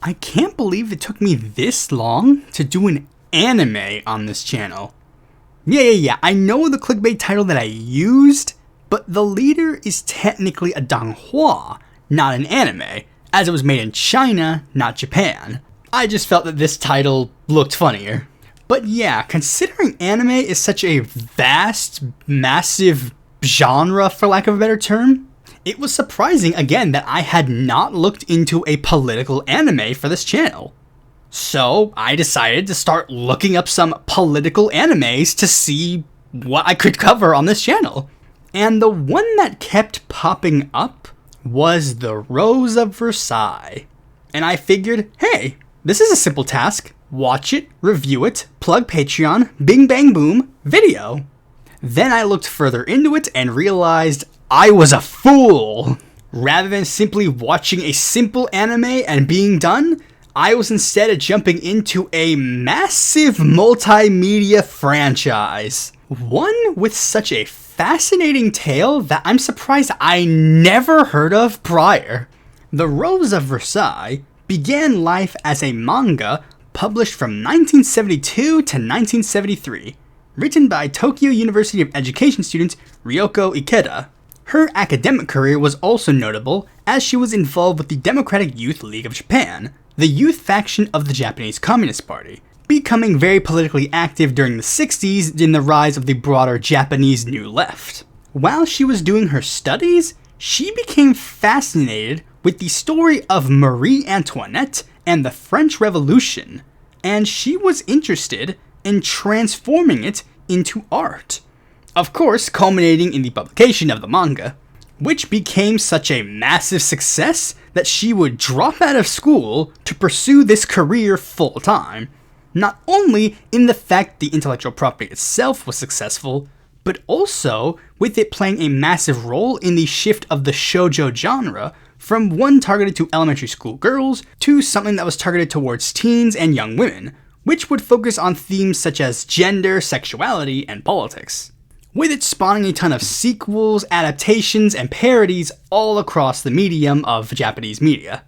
I can't believe it took me this long to do an anime on this channel. Yeah, I know the clickbait title that I used, but the leader is technically a donghua, not an anime, as it was made in China, not Japan. I just felt that this title looked funnier. But yeah, considering anime is such a vast, massive genre, for lack of a better term, it was surprising again that I had not looked into a political anime for this channel. So I decided to start looking up some political animes to see what I could cover on this channel. And the one that kept popping up was The Rose of Versailles. And I figured, hey, this is a simple task. Watch it, review it, plug Patreon, bing bang boom, video. Then I looked further into it and realized I was a fool. Rather than simply watching a simple anime and being done, I was instead jumping into a massive multimedia franchise. One with such a fascinating tale that I'm surprised I never heard of prior. The Rose of Versailles began life as a manga published from 1972 to 1973, written by Tokyo University of Education student Ryoko Ikeda. Her academic career was also notable as she was involved with the Democratic Youth League of Japan, the youth faction of the Japanese Communist Party, becoming very politically active during the 60s in the rise of the broader Japanese New Left. While she was doing her studies, she became fascinated with the story of Marie Antoinette and the French Revolution, and she was interested in transforming it into art. Of course, culminating in the publication of the manga, which became such a massive success that she would drop out of school to pursue this career full-time. Not only in the fact the intellectual property itself was successful, but also with it playing a massive role in the shift of the shoujo genre from one targeted to elementary school girls to something that was targeted towards teens and young women, which would focus on themes such as gender, sexuality, and politics, with it spawning a ton of sequels, adaptations, and parodies all across the medium of Japanese media.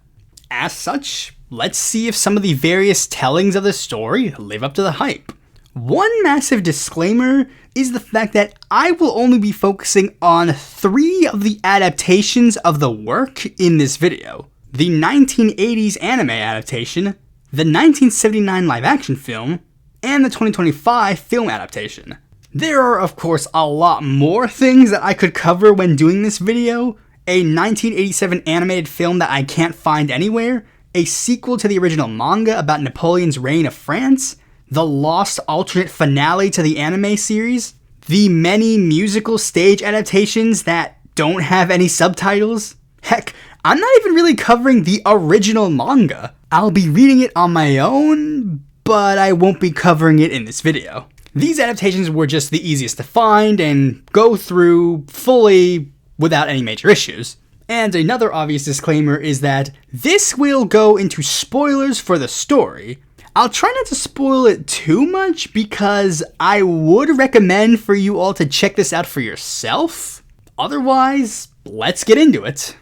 As such, let's see if some of the various tellings of the story live up to the hype. One massive disclaimer is the fact that I will only be focusing on 3 of the adaptations of the work in this video. The 1980s anime adaptation, the 1979 live-action film, and the 2025 film adaptation. There are, of course, a lot more things that I could cover when doing this video. A 1987 animated film that I can't find anywhere, a sequel to the original manga about Napoleon's reign of France, the lost alternate finale to the anime series, the many musical stage adaptations that don't have any subtitles. Heck, I'm not even really covering the original manga. I'll be reading it on my own, but I won't be covering it in this video. These adaptations were just the easiest to find and go through fully without any major issues. And another obvious disclaimer is that this will go into spoilers for the story. I'll try not to spoil it too much because I would recommend for you all to check this out for yourself. Otherwise, let's get into it.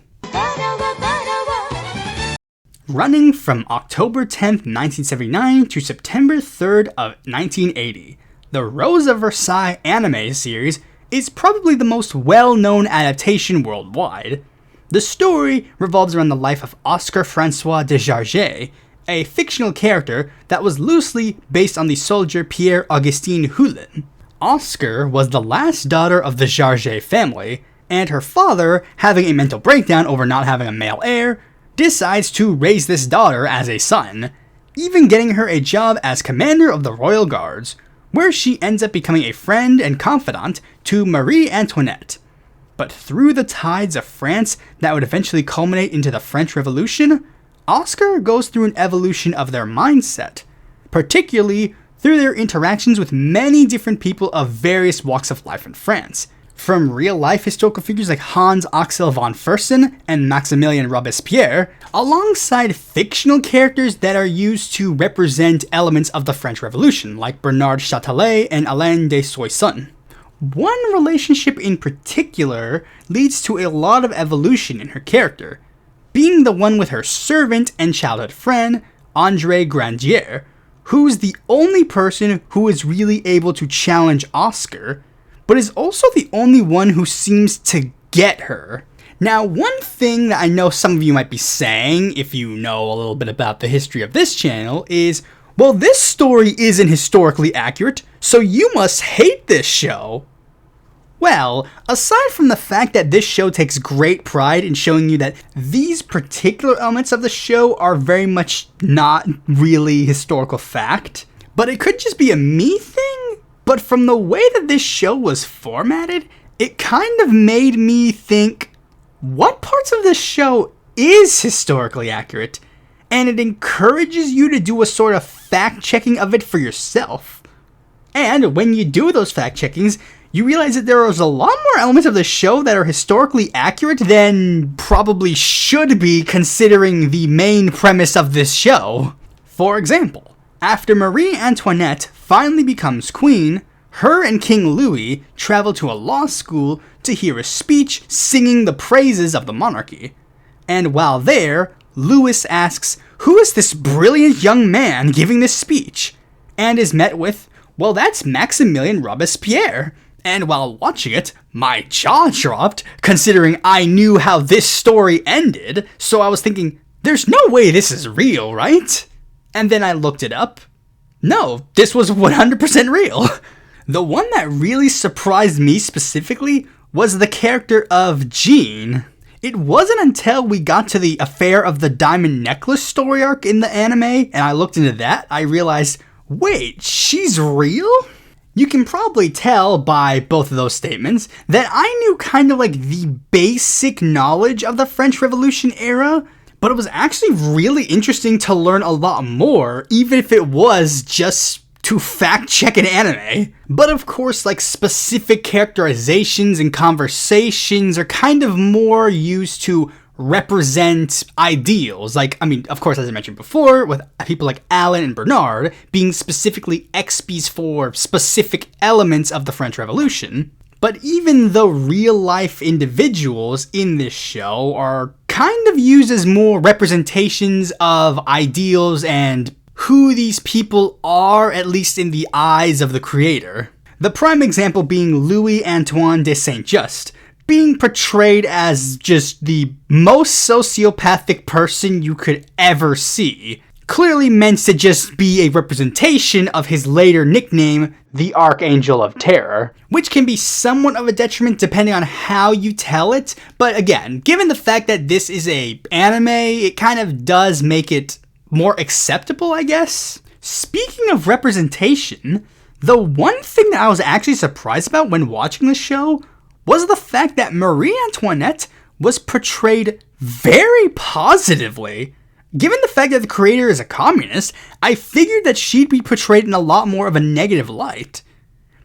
Running from October 10th, 1979 to September 3rd of 1980, the Rose of Versailles anime series is probably the most well-known adaptation worldwide. The story revolves around the life of Oscar Francois de Jarget, a fictional character that was loosely based on the soldier Pierre-Augustin Hulin. Oscar was the last daughter of the Jarget family, and her father, having a mental breakdown over not having a male heir, decides to raise this daughter as a son, even getting her a job as commander of the Royal Guards, where she ends up becoming a friend and confidant to Marie Antoinette. But through the tides of France that would eventually culminate into the French Revolution, Oscar goes through an evolution of their mindset, particularly through their interactions with many different people of various walks of life in France, from real-life historical figures like Hans Axel von Fersen and Maximilien Robespierre, alongside fictional characters that are used to represent elements of the French Revolution, like Bernard Chatelet and Alain de Soissons. One relationship in particular leads to a lot of evolution in her character, being the one with her servant and childhood friend, Andre Grandier, who's the only person who is really able to challenge Oscar, but is also the only one who seems to get her. Now, one thing that I know some of you might be saying, if you know a little bit about the history of this channel, is, well, this story isn't historically accurate, so you must hate this show. Well, aside from the fact that this show takes great pride in showing you that these particular elements of the show are very much not really historical fact, but it could just be a me thing, but from the way that this show was formatted, it kind of made me think, what parts of this show is historically accurate? And it encourages you to do a sort of fact-checking of it for yourself. And when you do those fact-checkings, you realize that there is a lot more elements of the show that are historically accurate than probably should be considering the main premise of this show. For example, after Marie Antoinette finally becomes queen, her and King Louis travel to a law school to hear a speech singing the praises of the monarchy. And while there, Louis asks, "Who is this brilliant young man giving this speech?" And is met with, "Well, that's Maximilien Robespierre." And while watching it, my jaw dropped, considering I knew how this story ended, so I was thinking, there's no way this is real, right? And then I looked it up. No, this was 100% real. The one that really surprised me specifically was the character of Jean. It wasn't until we got to the Affair of the Diamond Necklace story arc in the anime, and I looked into that, I realized, wait, she's real? You can probably tell by both of those statements that I knew kind of like the basic knowledge of the French Revolution era, but it was actually really interesting to learn a lot more, even if it was just to fact check an anime. But of course, like, specific characterizations and conversations are kind of more used to represent ideals. Like, I mean, of course, as I mentioned before, with people like Alan and Bernard being specifically expies for specific elements of the French Revolution. But even though real-life individuals in this show are kind of used as more representations of ideals and who these people are, at least in the eyes of the creator. The prime example being Louis Antoine de Saint-Just, being portrayed as just the most sociopathic person you could ever see. Clearly meant to just be a representation of his later nickname, the Archangel of Terror, which can be somewhat of a detriment depending on how you tell it, but again, given the fact that this is a anime, it kind of does make it more acceptable, I guess. Speaking of representation, the one thing that I was actually surprised about when watching the show was the fact that Marie Antoinette was portrayed very positively. Given the fact that the creator is a communist, I figured that she'd be portrayed in a lot more of a negative light.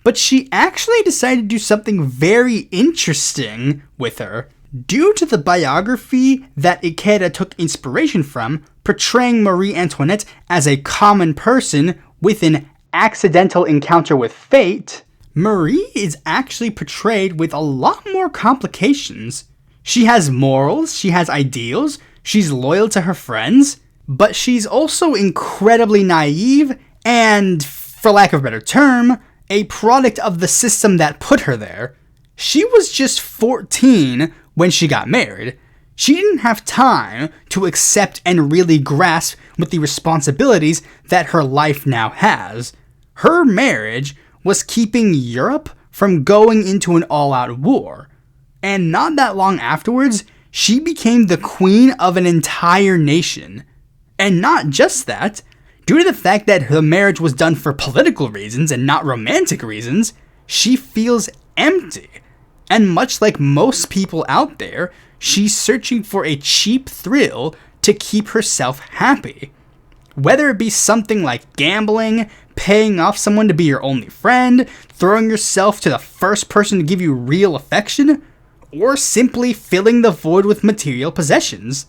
But she actually decided to do something very interesting with her. Due to the biography that Ikeda took inspiration from, portraying Marie Antoinette as a common person with an accidental encounter with fate, Marie is actually portrayed with a lot more complications. She has morals, she has ideals, she's loyal to her friends, but she's also incredibly naive and, for lack of a better term, a product of the system that put her there. She was just 14 when she got married. She didn't have time to accept and really grasp with the responsibilities that her life now has. Her marriage was keeping Europe from going into an all-out war. And not that long afterwards, she became the queen of an entire nation. And not just that, due to the fact that her marriage was done for political reasons and not romantic reasons, she feels empty. And much like most people out there, she's searching for a cheap thrill to keep herself happy. Whether it be something like gambling, paying off someone to be your only friend, throwing yourself to the first person to give you real affection, or simply filling the void with material possessions.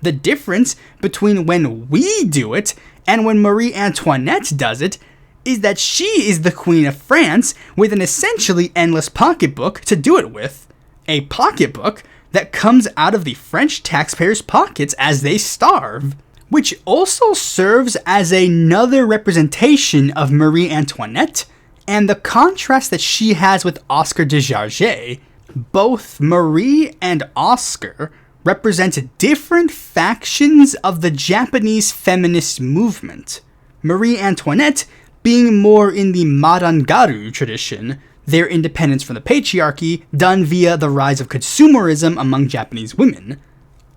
The difference between when we do it and when Marie Antoinette does it is that she is the Queen of France with an essentially endless pocketbook to do it with. A pocketbook that comes out of the French taxpayers' pockets as they starve, which also serves as another representation of Marie Antoinette and the contrast that she has with Oscar de Jarger. Both Marie and Oscar represent different factions of the Japanese feminist movement. Marie Antoinette being more in the Marangaru tradition, their independence from the patriarchy done via the rise of consumerism among Japanese women.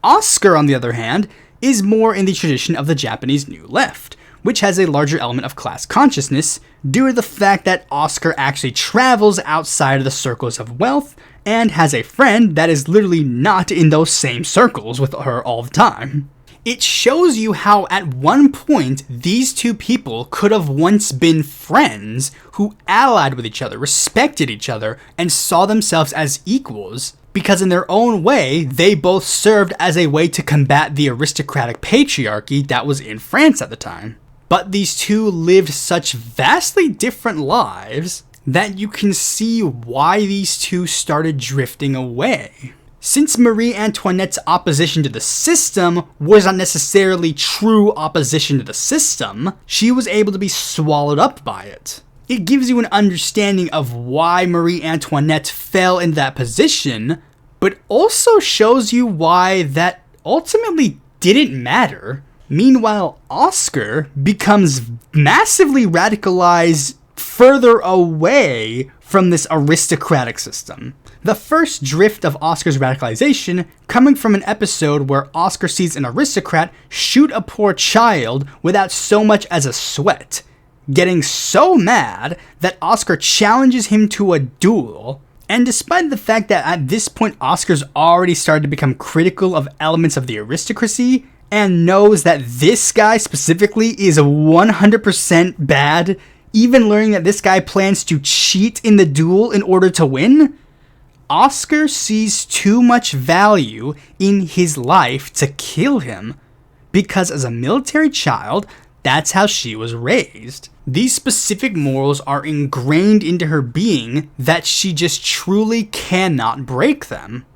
Oscar, on the other hand, is more in the tradition of the Japanese New Left, which has a larger element of class consciousness due to the fact that Oscar actually travels outside of the circles of wealth and has a friend that is literally not in those same circles with her all the time. It shows you how at one point these two people could have once been friends who allied with each other, respected each other, and saw themselves as equals, because in their own way, they both served as a way to combat the aristocratic patriarchy that was in France at the time. But these two lived such vastly different lives that you can see why these two started drifting away. Since Marie Antoinette's opposition to the system was not necessarily true opposition to the system, she was able to be swallowed up by it. It gives you an understanding of why Marie Antoinette fell in that position, but also shows you why that ultimately didn't matter. Meanwhile, Oscar becomes massively radicalized further away from this aristocratic system. The first drift of Oscar's radicalization coming from an episode where Oscar sees an aristocrat shoot a poor child without so much as a sweat, getting so mad that Oscar challenges him to a duel. And despite the fact that at this point Oscar's already started to become critical of elements of the aristocracy and knows that this guy specifically is 100% bad, even learning that this guy plans to cheat in the duel in order to win, Oscar sees too much value in his life to kill him, because as a military child, that's how she was raised. These specific morals are ingrained into her being that she just truly cannot break them.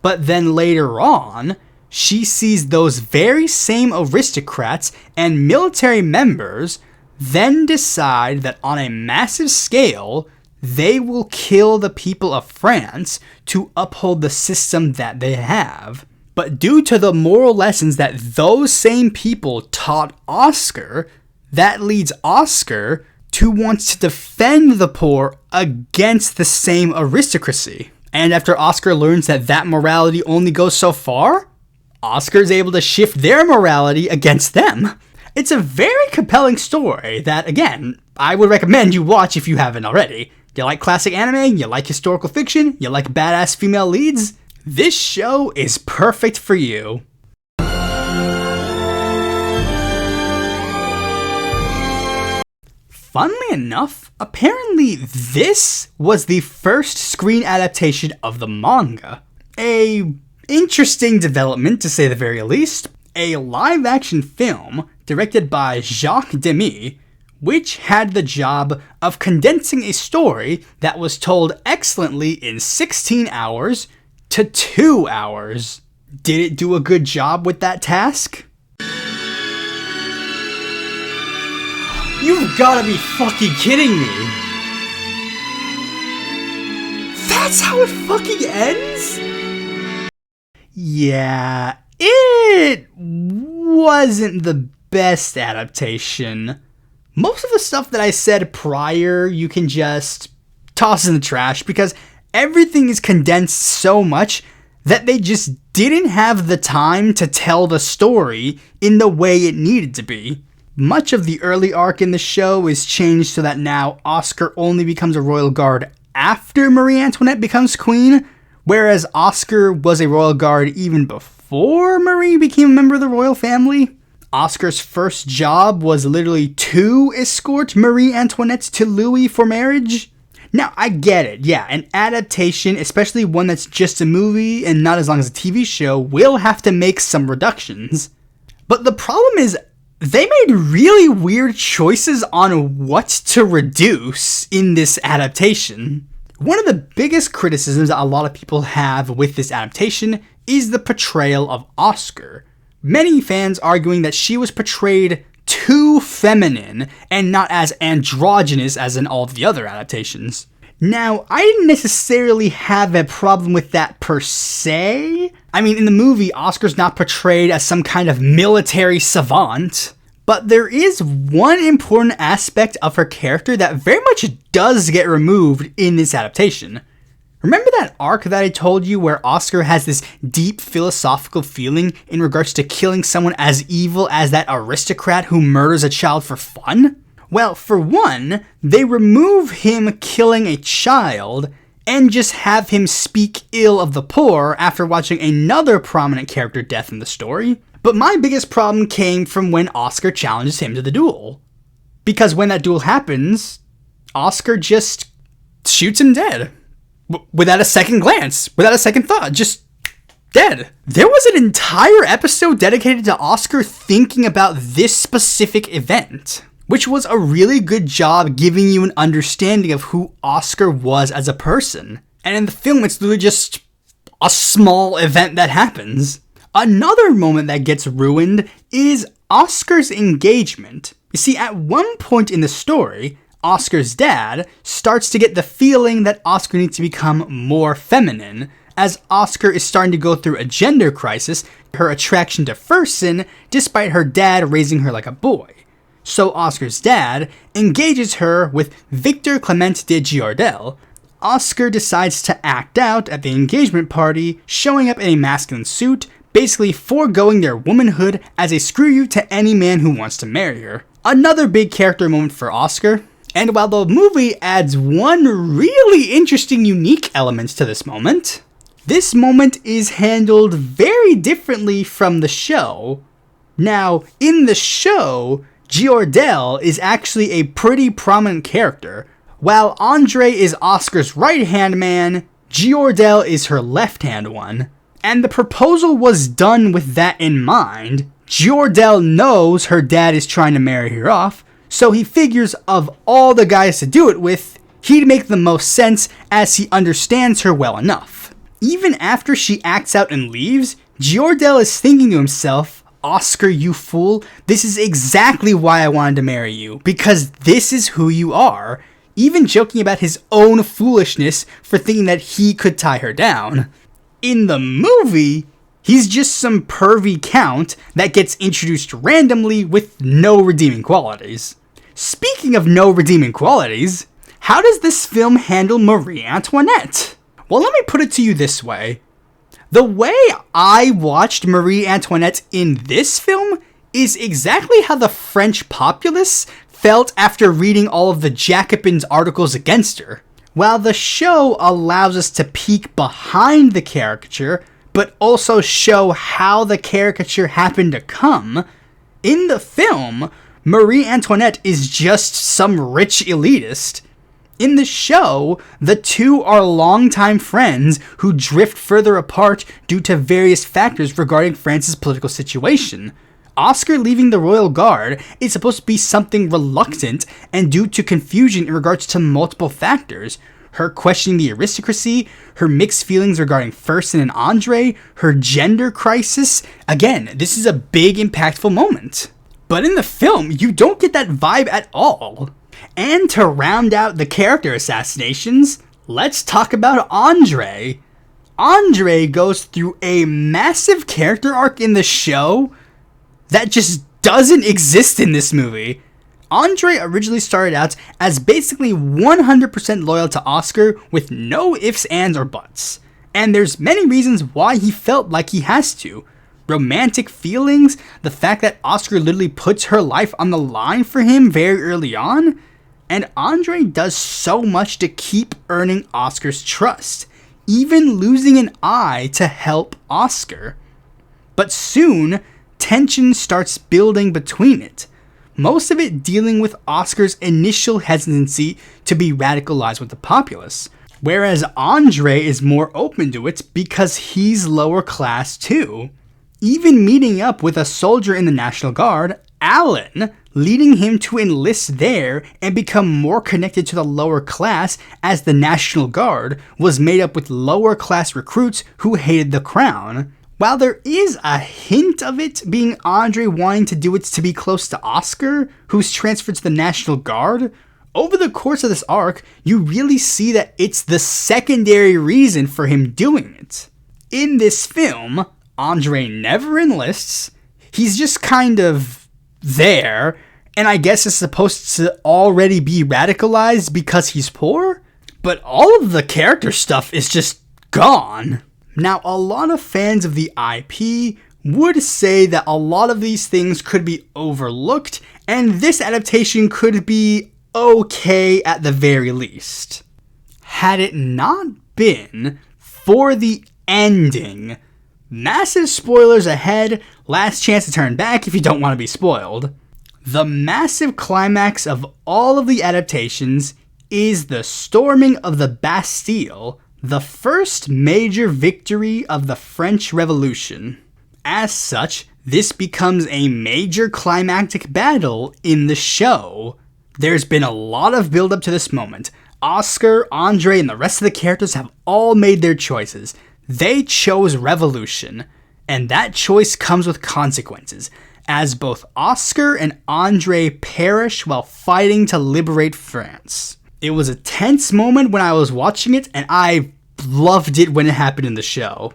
But then later on, she sees those very same aristocrats and military members then decide that on a massive scale, they will kill the people of France to uphold the system that they have. But due to the moral lessons that those same people taught Oscar, that leads Oscar to want to defend the poor against the same aristocracy. And after Oscar learns that that morality only goes so far, Oscar is able to shift their morality against them. It's a very compelling story that, again, I would recommend you watch if you haven't already. You like classic anime? You like historical fiction? You like badass female leads? This show is perfect for you. Funnily enough, apparently this was the first screen adaptation of the manga. A interesting development, to say the very least. A live-action film directed by Jacques Demy, which had the job of condensing a story that was told excellently in 16 hours to 2 hours. Did it do a good job with that task? You've gotta be fucking kidding me! That's how it fucking ends? Yeah, it wasn't the best adaptation. Most of the stuff that I said prior, you can just toss in the trash because everything is condensed so much that they just didn't have the time to tell the story in the way it needed to be. Much of the early arc in the show is changed so that now Oscar only becomes a royal guard after Marie Antoinette becomes queen, whereas Oscar was a royal guard even before Marie became a member of the royal family. Oscar's first job was literally to escort Marie Antoinette to Louis for marriage. Now, I get it, yeah, an adaptation, especially one that's just a movie and not as long as a TV show, will have to make some reductions. But the problem is, they made really weird choices on what to reduce in this adaptation. One of the biggest criticisms that a lot of people have with this adaptation is the portrayal of Oscar. Many fans arguing that she was portrayed too feminine and not as androgynous as in all of the other adaptations. Now, I didn't necessarily have a problem with that per se. I mean, in the movie, Oscar's not portrayed as some kind of military savant. But there is one important aspect of her character that very much does get removed in this adaptation. Remember that arc that I told you where Oscar has this deep philosophical feeling in regards to killing someone as evil as that aristocrat who murders a child for fun? Well, for one, they remove him killing a child and just have him speak ill of the poor after watching another prominent character death in the story. But my biggest problem came from when Oscar challenges him to the duel. Because when that duel happens, Oscar just shoots him dead. Without a second glance, without a second thought, just dead. There was an entire episode dedicated to Oscar thinking about this specific event, which was a really good job giving you an understanding of who Oscar was as a person. And in the film, it's literally just a small event that happens. Another moment that gets ruined is Oscar's engagement. You see, at one point in the story, Oscar's dad starts to get the feeling that Oscar needs to become more feminine, as Oscar is starting to go through a gender crisis, her attraction to Fersen, despite her dad raising her like a boy. So Oscar's dad engages her with Victor Clement de Giordel. Oscar decides to act out at the engagement party, showing up in a masculine suit, basically foregoing their womanhood as a screw you to any man who wants to marry her. Another big character moment for Oscar. And while the movie adds one really interesting, unique element to this moment, this moment is handled very differently from the show. Now, in the show, Giordel is actually a pretty prominent character. While Andre is Oscar's right-hand man, Giordel is her left-hand one. And the proposal was done with that in mind. Giordel knows her dad is trying to marry her off, so he figures of all the guys to do it with, he'd make the most sense as he understands her well enough. Even after she acts out and leaves, Giordel is thinking to himself, Oscar, you fool, this is exactly why I wanted to marry you, because this is who you are. Even joking about his own foolishness for thinking that he could tie her down. In the movie, he's just some pervy count that gets introduced randomly with no redeeming qualities. Speaking of no redeeming qualities, how does this film handle Marie Antoinette? Well, let me put it to you this way. The way I watched Marie Antoinette in this film is exactly how the French populace felt after reading all of the Jacobins' articles against her. While the show allows us to peek behind the caricature, but also show how the caricature happened to come, in the film, Marie Antoinette is just some rich elitist. In the show, the two are longtime friends who drift further apart due to various factors regarding France's political situation. Oscar leaving the Royal Guard is supposed to be something reluctant and due to confusion in regards to multiple factors. Her questioning the aristocracy, her mixed feelings regarding Fersen and Andre, her gender crisis. Again, this is a big impactful moment. But in the film, you don't get that vibe at all. And to round out the character assassinations, let's talk about Andre. Andre goes through a massive character arc in the show that just doesn't exist in this movie. Andre originally started out as basically 100% loyal to Oscar with no ifs, ands, or buts. And there's many reasons why he felt like he has to. Romantic feelings, the fact that Oscar literally puts her life on the line for him very early on, and Andre does so much to keep earning Oscar's trust, even losing an eye to help Oscar. But soon, tension starts building between it. Most of it dealing with Oscar's initial hesitancy to be radicalized with the populace, whereas Andre is more open to it because he's lower class too. Even meeting up with a soldier in the National Guard, Alan, leading him to enlist there and become more connected to the lower class, as the National Guard was made up with lower class recruits who hated the crown. While there is a hint of it being Andre wanting to do it to be close to Oscar, who's transferred to the National Guard, over the course of this arc, you really see that it's the secondary reason for him doing it. In this film, Andre never enlists. He's just kind of there, and I guess is supposed to already be radicalized because he's poor? But all of the character stuff is just gone. Now, a lot of fans of the IP would say that a lot of these things could be overlooked, and this adaptation could be okay at the very least. Had it not been for the ending, massive spoilers ahead, last chance to turn back if you don't want to be spoiled. The massive climax of all of the adaptations is the storming of the Bastille, the first major victory of the French Revolution. As such, this becomes a major climactic battle in the show. There's been a lot of build up to this moment. Oscar, Andre, and the rest of the characters have all made their choices. They chose revolution, and that choice comes with consequences, as both Oscar and Andre perish while fighting to liberate France. It was a tense moment when I was watching it, and I loved it when it happened in the show.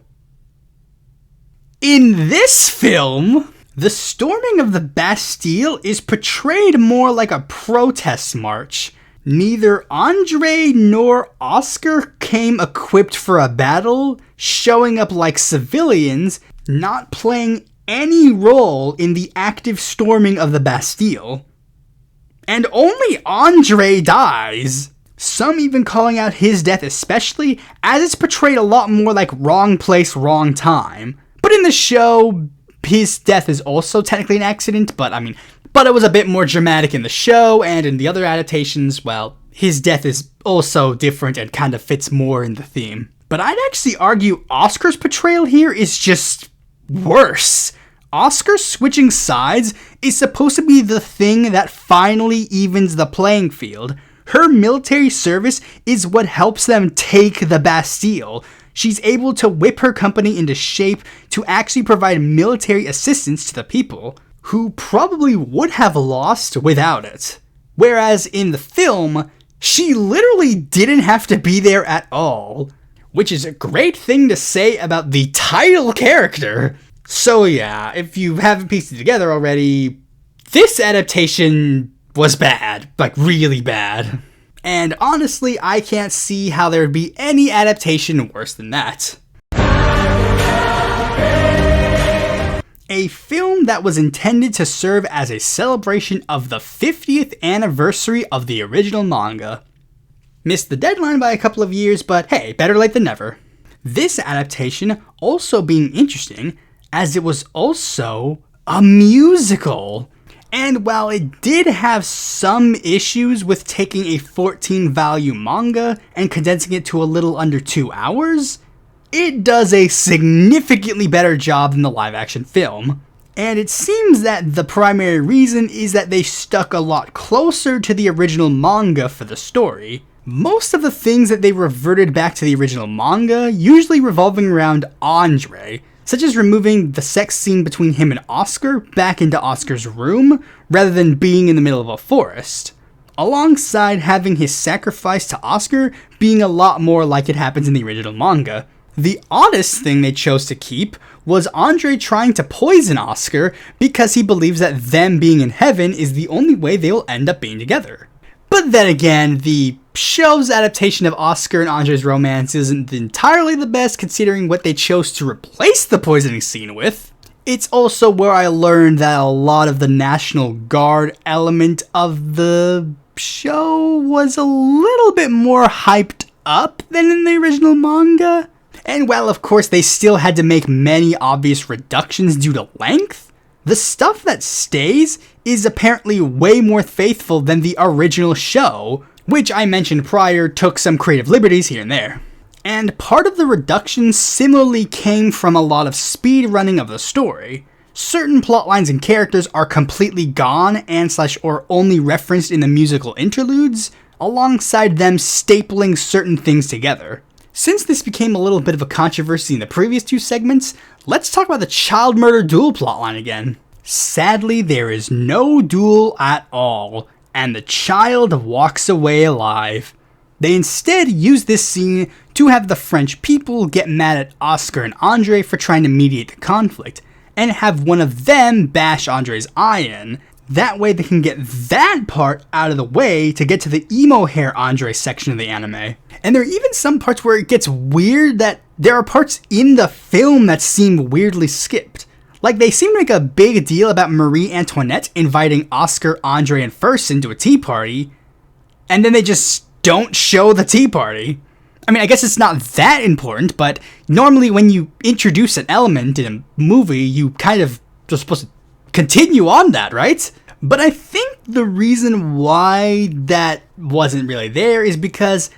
In this film, the storming of the Bastille is portrayed more like a protest march. Neither Andre nor Oscar came equipped for a battle, showing up like civilians, not playing any role in the active storming of the Bastille. And only Andre dies. Some even calling out his death especially, as it's portrayed a lot more like wrong place, wrong time. But in the show, his death is also technically an accident, but it was a bit more dramatic in the show, and in the other adaptations, well, his death is also different and kind of fits more in the theme. But I'd actually argue Oscar's portrayal here is just worse. Oscar switching sides is supposed to be the thing that finally evens the playing field. Her military service is what helps them take the Bastille. She's able to whip her company into shape to actually provide military assistance to the people, who probably would have lost without it. Whereas in the film, she literally didn't have to be there at all, which is a great thing to say about the title character. So yeah, if you haven't pieced it together already, this adaptation was bad, like really bad. And honestly, I can't see how there would be any adaptation worse than that. A film that was intended to serve as a celebration of the 50th anniversary of the original manga. Missed the deadline by a couple of years, but hey, better late than never. This adaptation also being interesting, as it was also a musical. And while it did have some issues with taking a 14-volume manga and condensing it to a little under 2 hours, it does a significantly better job than the live-action film. And it seems that the primary reason is that they stuck a lot closer to the original manga for the story. Most of the things that they reverted back to the original manga usually revolving around Andre, such as removing the sex scene between him and Oscar back into Oscar's room, rather than being in the middle of a forest, alongside having his sacrifice to Oscar being a lot more like it happens in the original manga. The oddest thing they chose to keep was Andre trying to poison Oscar because he believes that them being in heaven is the only way they will end up being together. But then again, the show's adaptation of Oscar and Andre's romance isn't entirely the best considering what they chose to replace the poisoning scene with. It's also where I learned that a lot of the National Guard element of the show was a little bit more hyped up than in the original manga. And while of course they still had to make many obvious reductions due to length, the stuff that stays is apparently way more faithful than the original show, which I mentioned prior took some creative liberties here and there. And part of the reduction similarly came from a lot of speed running of the story. certain plot lines and characters are completely gone and / or only referenced in the musical interludes, alongside them stapling certain things together. Since this became a little bit of a controversy in the previous two segments, let's talk about the child murder duel plotline again. Sadly, there is no duel at all, and the child walks away alive. They instead use this scene to have the French people get mad at Oscar and Andre for trying to mediate the conflict, and have one of them bash Andre's eye in. That way they can get that part out of the way to get to the emo hair Andre section of the anime. And there are even some parts where it gets weird that there are parts in the film that seem weirdly skipped. Like, they seem to make a big deal about Marie Antoinette inviting Oscar, Andre, and Fersen to a tea party, and then they just don't show the tea party. I mean, I guess it's not that important, but normally when you introduce an element in a movie, you kind of are supposed to continue on that, right? But I think the reason why that wasn't really there is because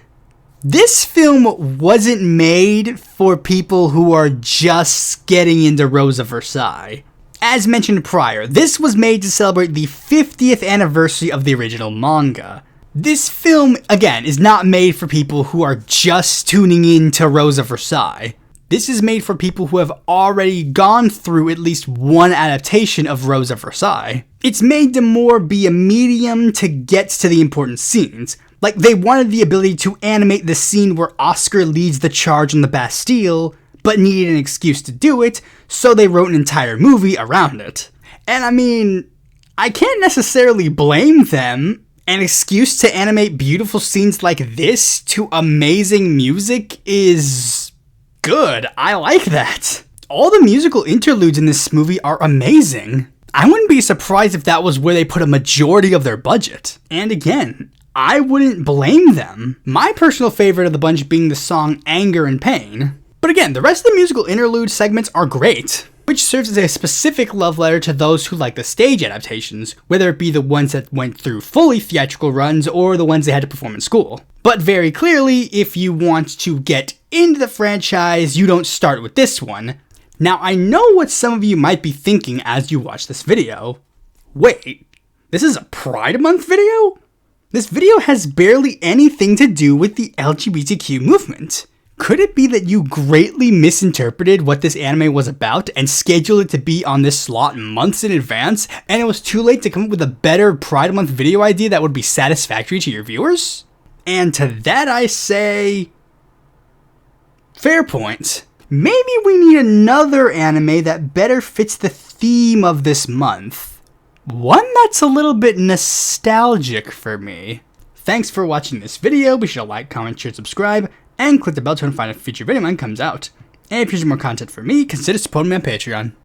this film wasn't made for people who are just getting into Rose of Versailles. As mentioned prior, this was made to celebrate the 50th anniversary of the original manga. This film, again, is not made for people who are just tuning in to Rose of Versailles. This is made for people who have already gone through at least one adaptation of Rose of Versailles. It's made to more be a medium to get to the important scenes. Like, they wanted the ability to animate the scene where Oscar leads the charge on the Bastille, but needed an excuse to do it, so they wrote an entire movie around it. And I mean, I can't necessarily blame them. An excuse to animate beautiful scenes like this to amazing music is good. I like that. All the musical interludes in this movie are amazing. I wouldn't be surprised if that was where they put a majority of their budget. And again, I wouldn't blame them. My personal favorite of the bunch being the song Anger and Pain. But again, the rest of the musical interlude segments are great, which serves as a specific love letter to those who like the stage adaptations, whether it be the ones that went through fully theatrical runs or the ones they had to perform in school. But very clearly, if you want to get into the franchise, you don't start with this one. Now, I know what some of you might be thinking as you watch this video. Wait, this is a Pride Month video? This video has barely anything to do with the LGBTQ movement. Could it be that you greatly misinterpreted what this anime was about and scheduled it to be on this slot months in advance, and it was too late to come up with a better Pride Month video idea that would be satisfactory to your viewers? And to that I say, fair point. Maybe we need another anime that better fits the theme of this month. One that's a little bit nostalgic for me. Thanks for watching this video. Be sure to like, comment, share, subscribe, and click the bell to notify when a future video of mine comes out. And if you want more content from me, consider supporting me on Patreon.